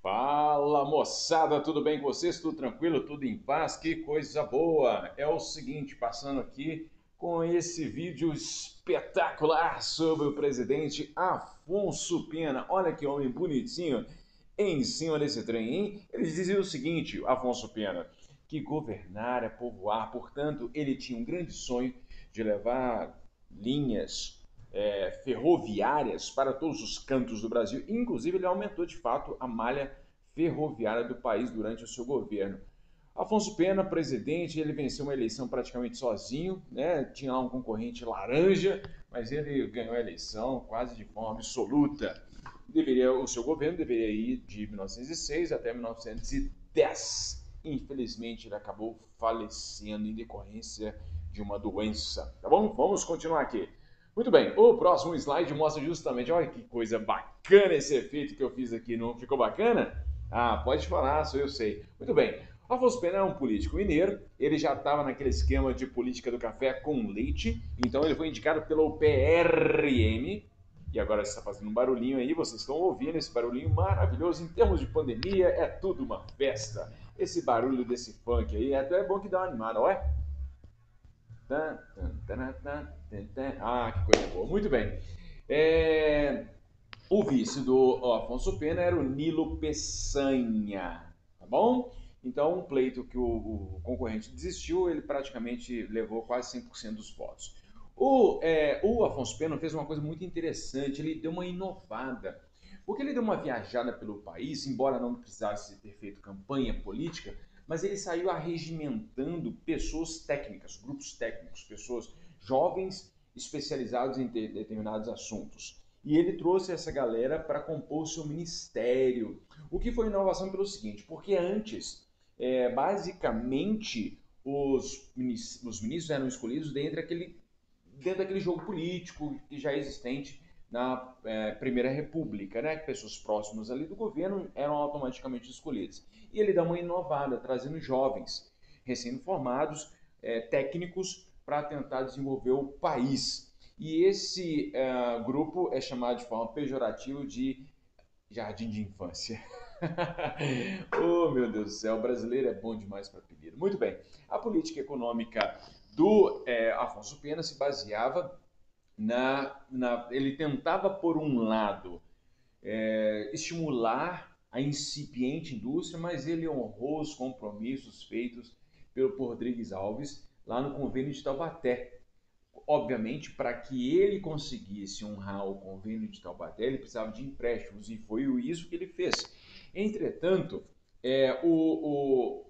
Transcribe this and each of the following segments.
Fala moçada, tudo bem com vocês? Tudo tranquilo? Tudo em paz? Que coisa boa! É o seguinte, passando aqui com esse vídeo espetacular sobre o presidente Afonso Pena. Olha que homem bonitinho em cima desse trem, hein? Ele dizia o seguinte, Afonso Pena, que governar é povoar, portanto, ele tinha um grande sonho de levar linhas ferroviárias para todos os cantos do Brasil. Inclusive, ele aumentou de fato a malha ferroviária do país durante o seu governo. Afonso Pena, presidente, ele venceu uma eleição praticamente sozinho, né? Tinha lá um concorrente laranja, mas ele ganhou a eleição quase de forma absoluta. O seu governo deveria ir de 1906 até 1910. Infelizmente, ele acabou falecendo em decorrência de uma doença. Tá bom? Vamos continuar aqui. Muito bem, o próximo slide mostra justamente, olha que coisa bacana esse efeito que eu fiz aqui, não ficou bacana? Ah, pode falar, sou eu sei. Muito bem, Afonso Pena é um político mineiro, ele já estava naquele esquema de política do café com leite, então ele foi indicado pelo PRM, e agora você está fazendo um barulhinho aí, vocês estão ouvindo esse barulhinho maravilhoso, em termos de pandemia é tudo uma festa. Esse barulho desse funk aí, até é bom que dá uma animada, olha. Ah, que coisa boa. Muito bem. É, O vice do Afonso Pena era o Nilo Peçanha, tá bom? Então, um pleito que o concorrente desistiu, ele praticamente levou quase 100% dos votos. O Afonso Pena fez uma coisa muito interessante, ele deu uma inovada, porque ele deu uma viajada pelo país, embora não precisasse ter feito campanha política, mas ele saiu arregimentando pessoas técnicas, grupos técnicos, pessoas jovens especializados em determinados assuntos. E ele trouxe essa galera para compor o seu ministério. O que foi inovação pelo seguinte, porque antes, basicamente, os ministros eram escolhidos dentro daquele jogo político que já é existente na Primeira República, né? Pessoas próximas ali do governo eram automaticamente escolhidas. E ele dá uma inovada, trazendo jovens recém-formados, técnicos, para tentar desenvolver o país. E esse grupo é chamado de forma pejorativa de jardim de infância. Oh, meu Deus do céu, o brasileiro é bom demais para apelido. Muito bem, a política econômica do Afonso Pena se baseava ele tentava, por um lado, estimular a incipiente indústria, mas ele honrou os compromissos feitos por Rodrigues Alves lá no convênio de Taubaté. Obviamente, para que ele conseguisse honrar o convênio de Taubaté, ele precisava de empréstimos, e foi isso que ele fez. Entretanto,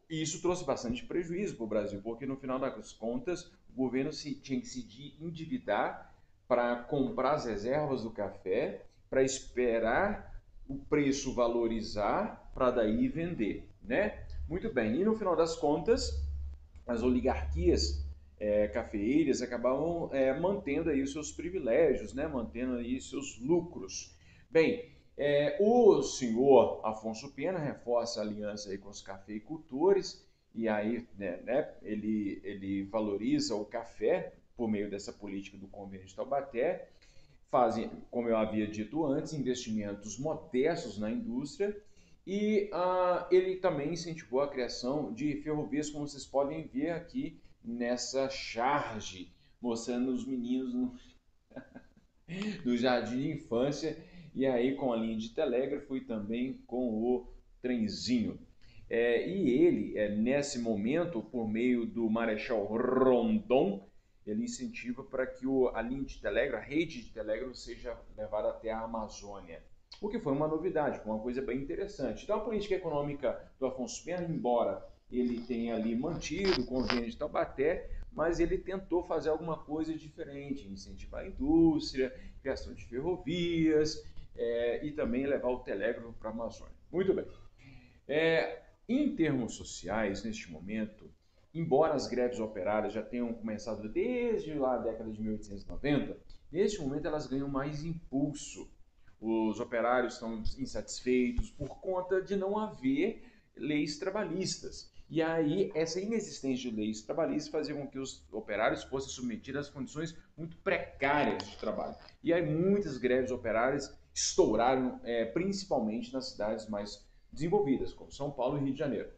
isso trouxe bastante prejuízo para o Brasil, porque no final das contas, o governo tinha que se endividar para comprar as reservas do café, para esperar o preço valorizar, para daí vender, né? Muito bem, e no final das contas, as oligarquias cafeeiras acabavam mantendo aí os seus privilégios, né? Mantendo aí seus lucros. Bem, o senhor Afonso Pena reforça a aliança aí com os cafeicultores e aí ele valoriza o café por meio dessa política do convênio de Taubaté, fazem, como eu havia dito antes, investimentos modestos na indústria e ele também incentivou a criação de ferrovias, como vocês podem ver aqui nessa charge, mostrando os meninos no jardim de infância, e aí com a linha de telégrafo e também com o trenzinho. E ele, nesse momento, por meio do Marechal Rondon, ele incentiva para que a linha de telégrafo, a rede de telégrafo, seja levada até a Amazônia. O que foi uma novidade, foi uma coisa bem interessante. Então, a política econômica do Afonso Pena, embora ele tenha ali mantido o convênio de Taubaté, mas ele tentou fazer alguma coisa diferente, incentivar a indústria, criação de ferrovias e também levar o telégrafo para a Amazônia. Muito bem. Em termos sociais, neste momento, embora as greves operárias já tenham começado desde lá a década de 1890, neste momento elas ganham mais impulso. Os operários estão insatisfeitos por conta de não haver leis trabalhistas. E aí, essa inexistência de leis trabalhistas fazia com que os operários fossem submetidos a condições muito precárias de trabalho. E aí, muitas greves operárias estouraram, principalmente nas cidades mais desenvolvidas, como São Paulo e Rio de Janeiro.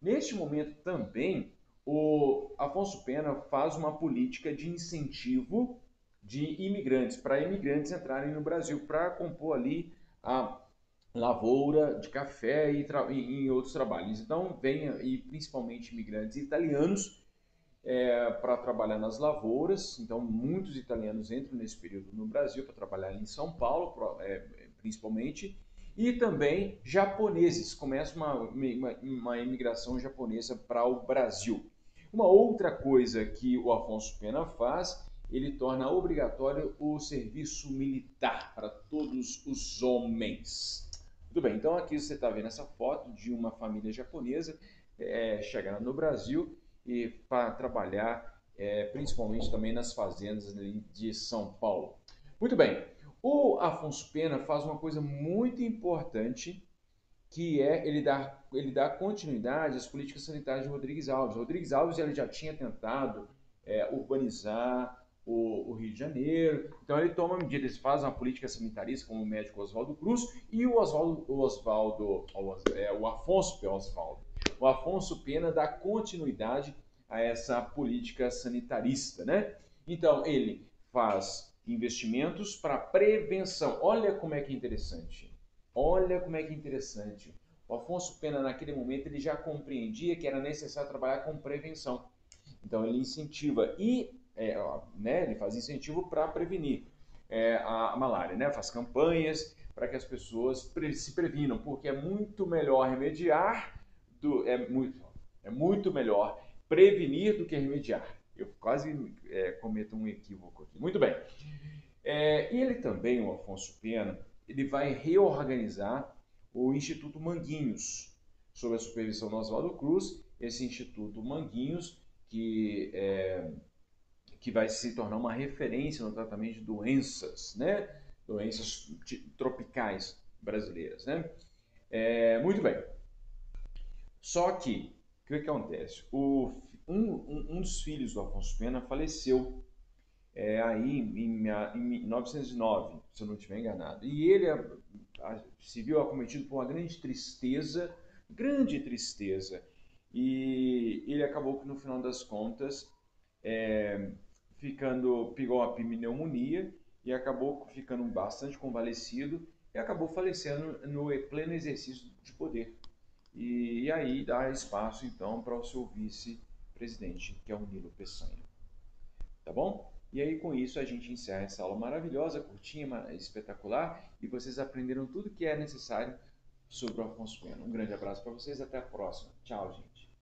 Neste momento também, o Afonso Pena faz uma política de incentivo de imigrantes, para imigrantes entrarem no Brasil, para compor ali a lavoura de café e em outros trabalhos. Então, vem, e principalmente imigrantes italianos, para trabalhar nas lavouras. Então, muitos italianos entram nesse período no Brasil para trabalhar em São Paulo, principalmente. E também japoneses, começa uma imigração japonesa para o Brasil. Uma outra coisa que o Afonso Pena faz, ele torna obrigatório o serviço militar para todos os homens. Muito bem, então aqui você está vendo essa foto de uma família japonesa chegando no Brasil e para trabalhar principalmente também nas fazendas de São Paulo. Muito bem, o Afonso Pena faz uma coisa muito importante, que é ele dá continuidade às políticas sanitárias de Rodrigues Alves. Rodrigues Alves ele já tinha tentado urbanizar o Rio de Janeiro, então ele toma medidas, faz uma política sanitarista como o médico Oswaldo Cruz e o Afonso Pena dá continuidade a essa política sanitarista, né? Então ele faz investimentos para prevenção. Olha como é que é interessante. Olha como é que é interessante. O Afonso Pena, naquele momento, ele já compreendia que era necessário trabalhar com prevenção. Então, ele incentiva ele faz incentivo para prevenir a malária, né? Faz campanhas para que as pessoas se previnam, porque é muito melhor remediar, é muito melhor prevenir do que remediar. Eu quase cometo um equívoco aqui. Muito bem. E ele também, o Afonso Pena, ele vai reorganizar o Instituto Manguinhos, sob a supervisão do Oswaldo Cruz. Esse Instituto Manguinhos, que vai se tornar uma referência no tratamento de doenças, né? Doenças tropicais brasileiras, né? Muito bem. Só que, o que acontece? Um dos filhos do Afonso Pena faleceu aí em 1909, se eu não estiver enganado. E ele se viu acometido por uma grande tristeza, e ele acabou que no final das contas pegou uma pneumonia e acabou ficando bastante convalescido e acabou falecendo no pleno exercício de poder. E aí dá espaço então para o seu vice-presidente, que é o Nilo Peçanha. Tá bom? E aí com isso a gente encerra essa aula maravilhosa, curtinha, espetacular, e vocês aprenderam tudo que é necessário sobre o Afonso Pena. Um grande abraço para vocês, até a próxima. Tchau, gente.